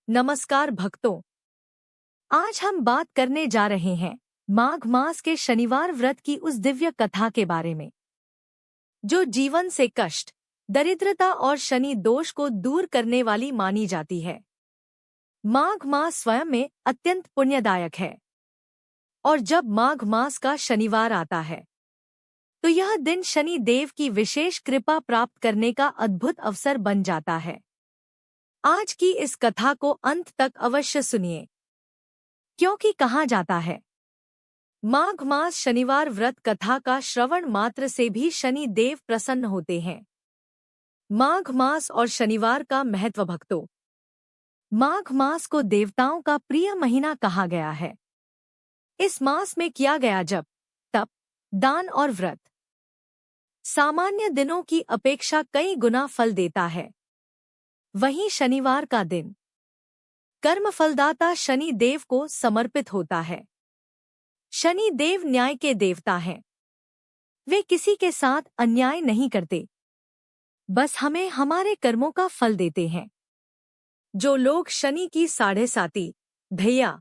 नमस्कार भक्तों, आज हम बात करने जा रहे हैं माघ मास के शनिवार व्रत की उस दिव्य कथा के बारे में जो जीवन से कष्ट, दरिद्रता और शनि दोष को दूर करने वाली मानी जाती है। माघ मास स्वयं में अत्यंत पुण्यदायक है और जब माघ मास का शनिवार आता है तो यह दिन शनि देव की विशेष कृपा प्राप्त करने का अद्भुत अवसर बन जाता है। आज की इस कथा को अंत तक अवश्य सुनिए, क्योंकि कहा जाता है माघ मास शनिवार व्रत कथा का श्रवण मात्र से भी शनि देव प्रसन्न होते हैं। माघ मास और शनिवार का महत्व भक्तों, माघ मास को देवताओं का प्रिय महीना कहा गया है। इस मास में किया गया जप, तप, दान और व्रत सामान्य दिनों की अपेक्षा कई गुना फल देता है। वहीं शनिवार का दिन कर्म फलदाता शनि देव को समर्पित होता है। शनि देव न्याय के देवता हैं। वे किसी के साथ अन्याय नहीं करते, बस हमें हमारे कर्मों का फल देते हैं। जो लोग शनि की साढ़े साती, ढैया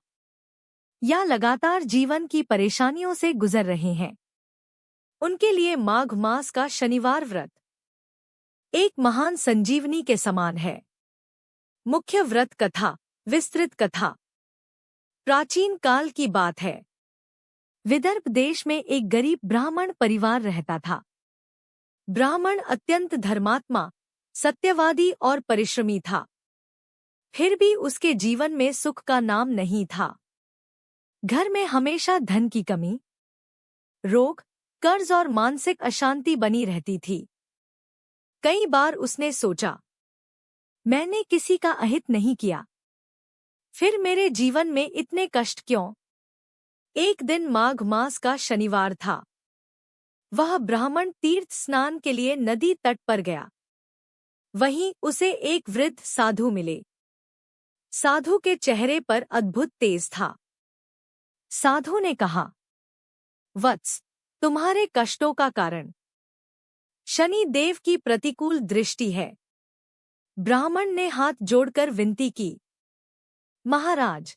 या लगातार जीवन की परेशानियों से गुजर रहे हैं, उनके लिए माघ मास का शनिवार व्रत एक महान संजीवनी के समान है। मुख्य व्रत कथा, विस्तृत कथा। प्राचीन काल की बात है। विदर्भ देश में एक गरीब ब्राह्मण परिवार रहता था। ब्राह्मण अत्यंत धर्मात्मा, सत्यवादी और परिश्रमी था। फिर भी उसके जीवन में सुख का नाम नहीं था। घर में हमेशा धन की कमी, रोग, कर्ज और मानसिक अशांति बनी रहती थी। कई बार उसने सोचा, मैंने किसी का अहित नहीं किया, फिर मेरे जीवन में इतने कष्ट क्यों? एक दिन माघ मास का शनिवार था। वह ब्राह्मण तीर्थ स्नान के लिए नदी तट पर गया। वहीं उसे एक वृद्ध साधु मिले। साधु के चेहरे पर अद्भुत तेज था। साधु ने कहा, वत्स, तुम्हारे कष्टों का कारण शनि देव की प्रतिकूल दृष्टि है। ब्राह्मण ने हाथ जोड़कर विनती की, महाराज,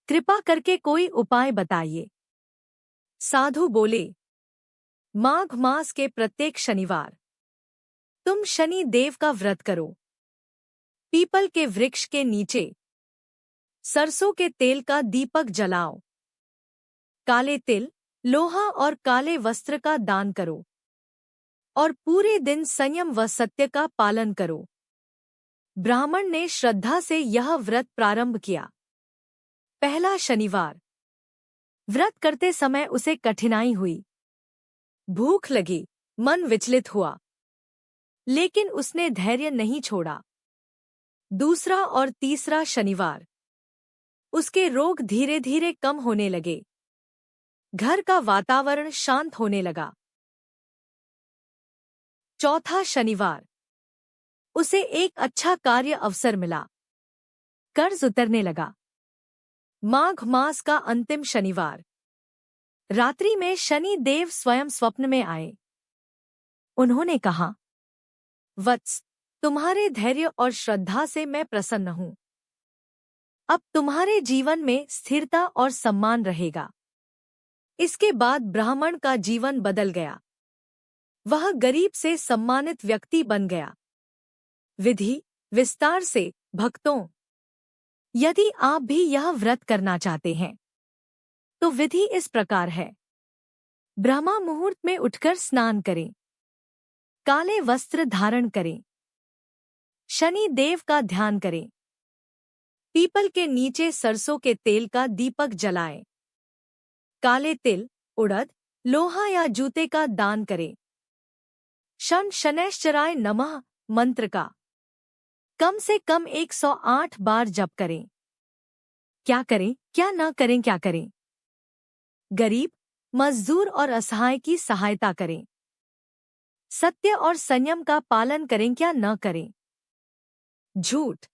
कृपा करके कोई उपाय बताइए। साधु बोले, माघ मास के प्रत्येक शनिवार तुम शनि देव का व्रत करो। पीपल के वृक्ष के नीचे सरसों के तेल का दीपक जलाओ। काले तिल, लोहा और काले वस्त्र का दान करो और पूरे दिन संयम व सत्य का पालन करो। ब्राह्मण ने श्रद्धा से यह व्रत प्रारंभ किया। पहला शनिवार। व्रत करते समय उसे कठिनाई हुई, भूख लगी, मन विचलित हुआ, लेकिन उसने धैर्य नहीं छोड़ा। दूसरा और तीसरा शनिवार। उसके रोग धीरे धीरे कम होने लगे। घर का वातावरण शांत होने लगा। चौथा शनिवार। उसे एक अच्छा कार्य अवसर मिला। कर्ज उतरने लगा। माघ मास का अंतिम शनिवार। रात्रि में शनि देव स्वयं स्वप्न में आए। उन्होंने कहा, वत्स, तुम्हारे धैर्य और श्रद्धा से मैं प्रसन्न हूं। अब तुम्हारे जीवन में स्थिरता और सम्मान रहेगा। इसके बाद ब्राह्मण का जीवन बदल गया। वह गरीब से सम्मानित व्यक्ति बन गया। विधि विस्तार से भक्तों, यदि आप भी यह व्रत करना चाहते हैं तो विधि इस प्रकार है। ब्रह्मा मुहूर्त में उठकर स्नान करें। काले वस्त्र धारण करें। शनि देव का ध्यान करें। पीपल के नीचे सरसों के तेल का दीपक जलाएं। काले तिल, उड़द, लोहा या जूते का दान करें। शन शनैश्चराय नमः मंत्र का कम से कम 108 बार जप करें। क्या करें, क्या न करें, क्या करें? गरीब, मजदूर और असहाय की सहायता करें। सत्य और संयम का पालन करें, क्या न करें? झूठ,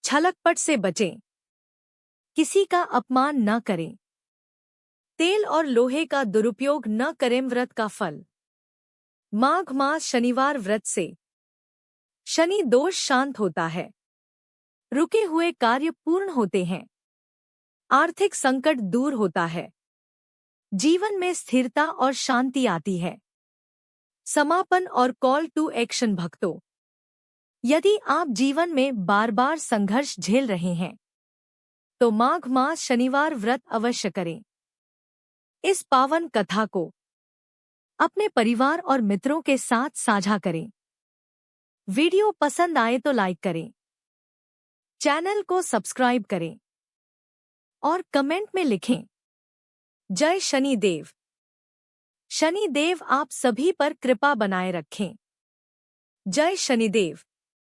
छलकपट से बचें। किसी का अपमान न करें। तेल और लोहे का दुरुपयोग न करें। व्रत का फल। माघ मास शनिवार व्रत से शनि दोष शांत होता है। रुके हुए कार्य पूर्ण होते हैं। आर्थिक संकट दूर होता है। जीवन में स्थिरता और शांति आती है। समापन और कॉल टू एक्शन भक्तों, यदि आप जीवन में बार बार संघर्ष झेल रहे हैं तो माघ मास शनिवार व्रत अवश्य करें। इस पावन कथा को अपने परिवार और मित्रों के साथ साझा करें। वीडियो पसंद आए तो लाइक करें, चैनल को सब्सक्राइब करें और कमेंट में लिखें जय शनिदेव। शनिदेव आप सभी पर कृपा बनाए रखें। जय शनिदेव।